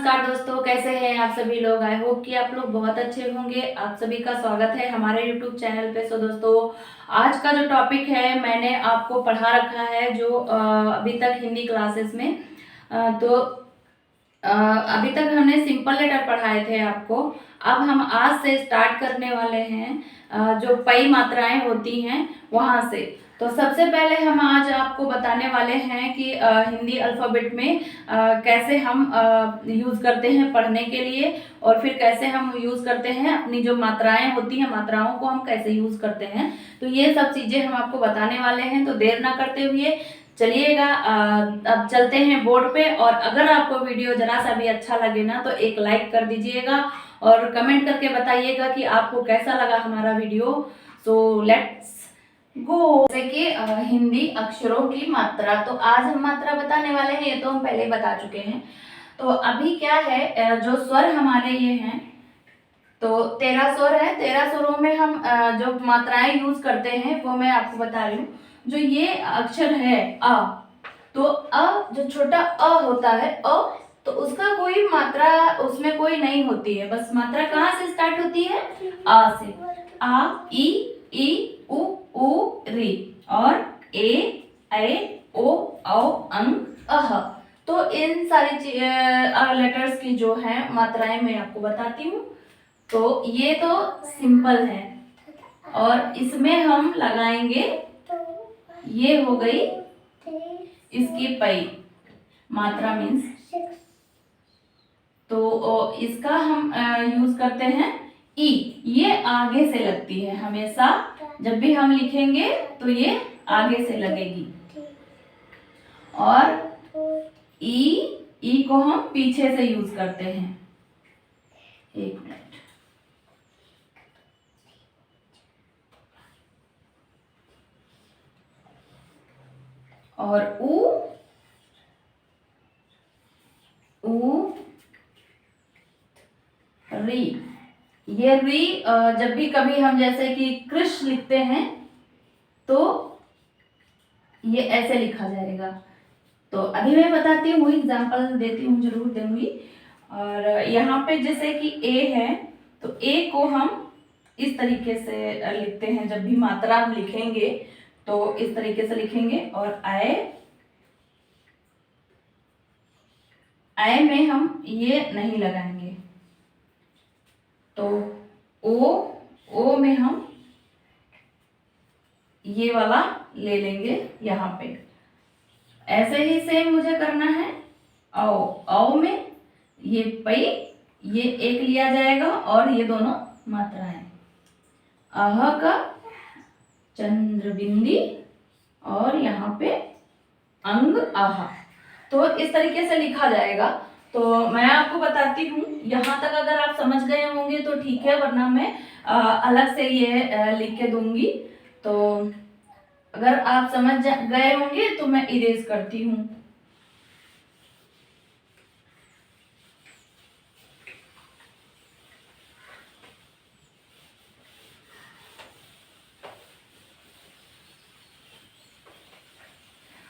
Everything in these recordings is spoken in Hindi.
नमस्कार दोस्तों, कैसे हैं आप सभी लोग। आई होप कि आप लोग बहुत अच्छे होंगे। आप सभी का स्वागत है हमारे यूट्यूब चैनल पे। दोस्तों, आज का जो टॉपिक है मैंने आपको पढ़ा रखा है जो अभी तक हिंदी क्लासेस में तो अभी तक हमने सिंपल लेटर पढ़ाए थे आपको। अब हम आज से स्टार्ट करने वाले हैं जो पई मात्राएं होती हैं वहां से। तो सबसे पहले हम आज आपको बताने वाले हैं कि हिंदी अल्फ़ाबेट में कैसे हम यूज़ करते हैं पढ़ने के लिए, और फिर कैसे हम यूज़ करते हैं अपनी जो मात्राएं होती हैं, मात्राओं को हम कैसे यूज़ करते हैं। तो ये सब चीज़ें हम आपको बताने वाले हैं। तो देर ना करते हुए चलिएगा अब चलते हैं बोर्ड पे। और अगर आपको वीडियो जरा सा भी अच्छा लगे ना तो एक लाइक कर दीजिएगा और कमेंट करके बताइएगा कि आपको कैसा लगा हमारा वीडियो। So let's go. जैसे कि हिंदी अक्षरों की मात्रा, तो आज हम मात्रा बताने वाले हैं, ये तो हम पहले बता चुके हैं। तो अभी क्या है, जो स्वर हमारे ये हैं, तो 13 स्वर है। 13 स्वरों में हम जो मात्राएं यूज करते हैं वो मैं आपको बता रही हूँ। जो ये अक्षर है अ, तो अ जो छोटा अ होता है अ, तो उसका कोई मात्रा उसमें कोई नहीं होती है। बस मात्रा कहाँ से स्टार्ट होती है? आ से। आ ई उ री और ए ओ अंग अह। तो इन सारी लेटर्स की जो है मात्राएं मैं आपको बताती हूँ। तो ये तो सिंपल है और इसमें हम लगाएंगे, ये हो गई इसकी पई मात्रा मीन्स। तो इसका हम यूज करते हैं ई। ये आगे से लगती है हमेशा, जब भी हम लिखेंगे तो ये आगे से लगेगी। और ई को हम पीछे से यूज करते हैं। एक मिनट। और ऊ री, ये री जब भी कभी हम जैसे कि कृष लिखते हैं तो ये ऐसे लिखा जाएगा। तो अभी मैं बताती हूँ, एग्जाम्पल देती हूँ, जरूर दूंगी। और यहाँ पे जैसे कि ए है, तो ए को हम इस तरीके से लिखते हैं। जब भी मात्रा हम लिखेंगे तो इस तरीके से लिखेंगे। और आय में हम ये नहीं लगाएंगे। तो ओ में हम ये वाला ले लेंगे यहाँ पे। ऐसे ही सेम मुझे करना है। औ में ये पई, ये एक लिया जाएगा और ये दोनों मात्राएं। अह का चंद्रबिंदी और यहाँ पे अंग आहा। तो इस तरीके से लिखा जाएगा। तो मैं आपको बताती हूँ, यहाँ तक अगर आप समझ गए होंगे तो ठीक है, वरना मैं अलग से ये लिख के दूंगी। तो अगर आप समझ गए होंगे तो मैं इरेज करती हूँ।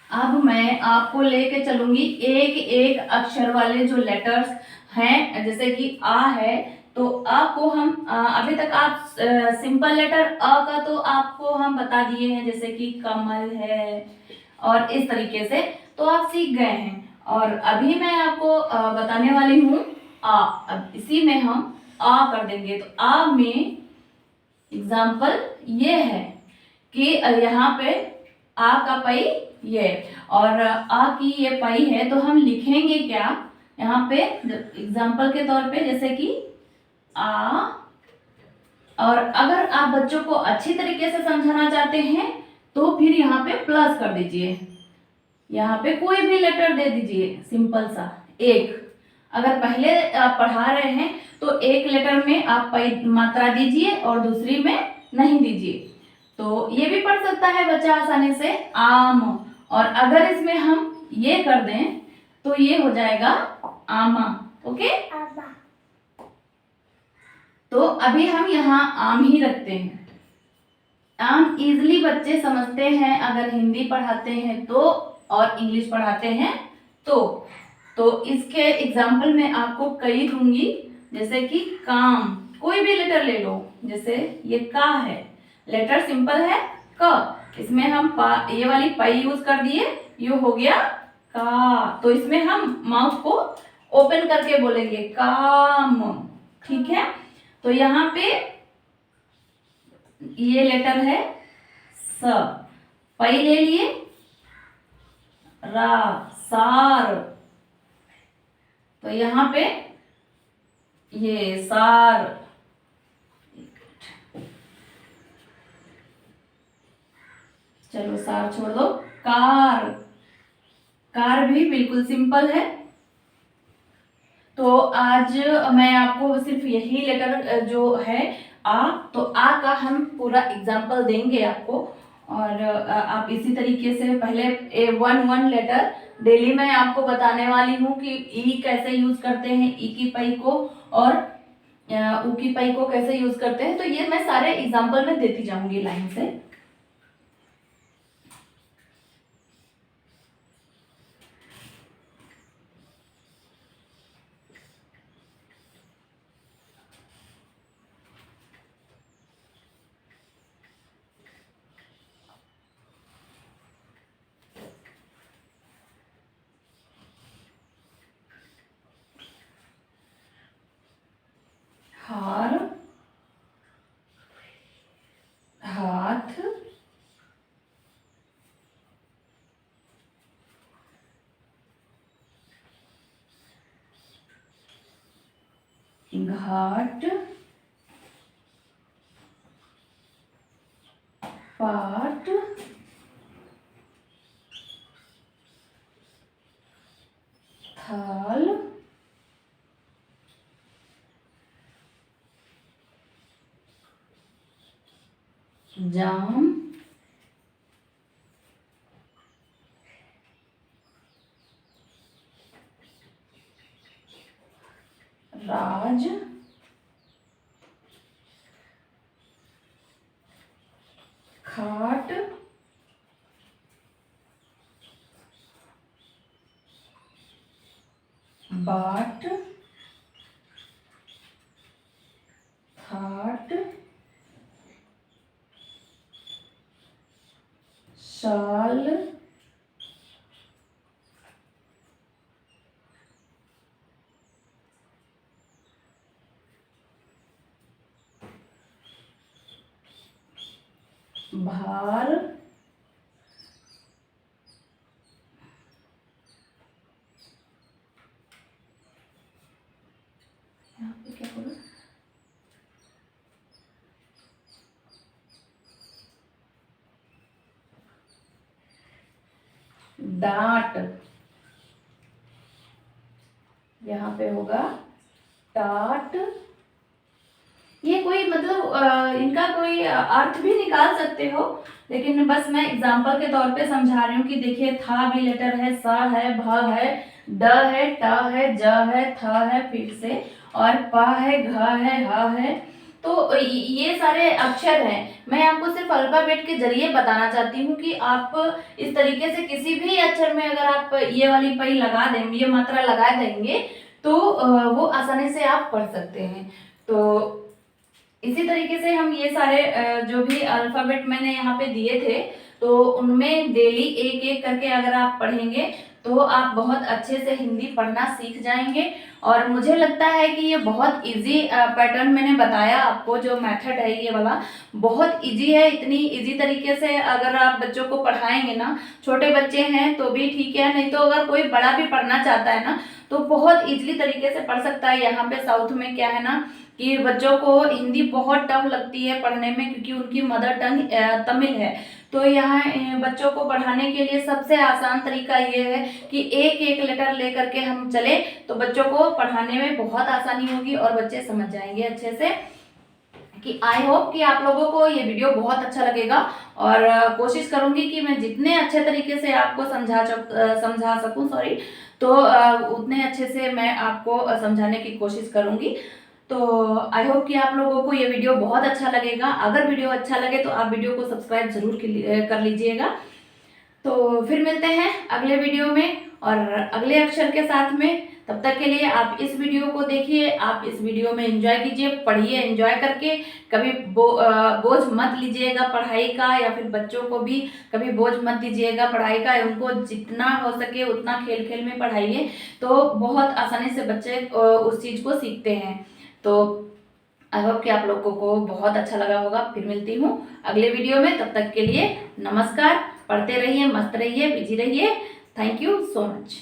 अब मैं आपको लेके चलूंगी एक एक अक्षर वाले जो लेटर्स हैं। जैसे कि आ है, तो अ को हम अभी तक आप सिंपल लेटर अ का तो आपको हम बता दिए हैं, जैसे कि कमल है और इस तरीके से तो आप सीख गए हैं। और अभी मैं आपको बताने वाली हूँ आ। अब इसी में हम आ कर देंगे। तो आ में एग्जाम्पल ये है कि यहाँ पे आ का पई ये, और आ की ये पई है, तो हम लिखेंगे क्या यहाँ पे एग्जाम्पल के तौर पे, जैसे कि आ। और अगर आप बच्चों को अच्छी तरीके से समझाना चाहते हैं तो फिर यहाँ पे प्लस कर दीजिए। यहाँ पे कोई भी लेटर दे दीजिए, सिंपल सा एक। अगर पहले आप पढ़ा रहे हैं तो एक लेटर में आप मात्रा दीजिए और दूसरी में नहीं दीजिए। तो ये भी पढ़ सकता है बच्चा आसानी से, आम। और अगर इसमें हम ये कर दें तो ये हो जाएगा आमा। ओके, तो अभी हम यहाँ आम ही रखते हैं। आम इजीली बच्चे समझते हैं अगर हिंदी पढ़ाते हैं तो, और इंग्लिश पढ़ाते हैं तो। तो इसके एग्जाम्पल में आपको कई दूंगी, जैसे कि काम, कोई भी लेटर ले लो, जैसे ये का है, लेटर सिंपल है क, इसमें हम ये वाली पाई यूज कर दिए, ये हो गया का। तो इसमें हम माउथ को ओपन करके बोलेंगे काम, ठीक है। तो यहाँ पे ये लेटर है स, पाई ले लिए, रा, सार, तो यहाँ पे ये सार, चलो सार छोड़ दो, कार, कार भी बिल्कुल सिंपल है। तो आज मैं आपको सिर्फ यही लेटर जो है आ, तो आ का हम पूरा एग्जाम्पल देंगे आपको, और आप इसी तरीके से पहले वन लेटर डेली मैं आपको बताने वाली हूँ कि ई कैसे यूज करते हैं, ई की पाई को, और ऊ की पाई को कैसे यूज करते हैं। तो ये मैं सारे एग्जाम्पल में देती जाऊंगी लाइन से। हार, हाथ, घाट, पाट, थाल, जाम, राज, खाट, बाट, थाट, शाल, भार, यहाँ पे क्या होगा, डांट, यहाँ पे होगा टाट। ये कोई मतलब इनका कोई अर्थ भी निकाल सकते हो, लेकिन बस मैं एग्जाम्पल के तौर पे समझा रही हूँ कि देखिए था भी लेटर है, सा है, भ है, ड है, ट है, ज है, थ है, फिर से, और प है, घ है, ह है। तो ये सारे अक्षर हैं। मैं आपको सिर्फ अल्फाबेट के जरिए बताना चाहती हूँ कि आप इस तरीके से किसी भी अक्षर में अगर आप ये वाली पई लगा देंगे, ये मात्रा लगा देंगे, तो वो आसानी से आप पढ़ सकते हैं। तो इसी तरीके से हम ये सारे जो भी अल्फाबेट मैंने यहाँ पे दिए थे, तो उनमें डेली एक एक करके अगर आप पढ़ेंगे तो आप बहुत अच्छे से हिंदी पढ़ना सीख जाएंगे। और मुझे लगता है कि ये बहुत इजी पैटर्न मैंने बताया आपको, जो मेथड है ये वाला बहुत इजी है। इतनी इजी तरीके से अगर आप बच्चों को पढ़ाएंगे ना, छोटे बच्चे हैं तो भी ठीक है, नहीं तो अगर कोई बड़ा भी पढ़ना चाहता है ना तो बहुत इजीली तरीके से पढ़ सकता है। यहाँ पे साउथ में क्या है ना कि बच्चों को हिंदी बहुत टफ लगती है पढ़ने में, क्योंकि उनकी मदर टंग तमिल है। तो यहाँ बच्चों को पढ़ाने के लिए सबसे आसान तरीका ये है कि एक एक लेटर लेकर के हम चले, तो बच्चों को पढ़ाने में बहुत आसानी होगी और बच्चे समझ जाएंगे अच्छे से। कि आई होप कि आप लोगों को ये वीडियो बहुत अच्छा लगेगा, और कोशिश करूंगी कि मैं जितने अच्छे तरीके से आपको समझा सकूं, तो उतने अच्छे से मैं आपको समझाने की कोशिश करूंगी। तो आई होप कि आप लोगों को ये वीडियो बहुत अच्छा लगेगा। अगर वीडियो अच्छा लगे तो आप वीडियो को सब्सक्राइब जरूर कर लीजिएगा। तो फिर मिलते हैं अगले वीडियो में। और अगले अक्षर के साथ में। तब तक के लिए आप इस वीडियो को देखिए, आप इस वीडियो में एंजॉय कीजिए, पढ़िए एंजॉय करके। कभी बोझ मत लीजिएगा पढ़ाई का, या फिर बच्चों को भी कभी बोझ मत दीजिएगा पढ़ाई का। उनको जितना हो सके उतना खेल खेल में पढ़ाइए, तो बहुत आसानी से बच्चे उस चीज़ को सीखते हैं। तो आई होप कि आप लोगों को बहुत अच्छा लगा होगा। फिर मिलती हूँ अगले वीडियो में, तब तक के लिए नमस्कार। पढ़ते रहिए, मस्त रहिए, बिजी रहिए। Thank you so much.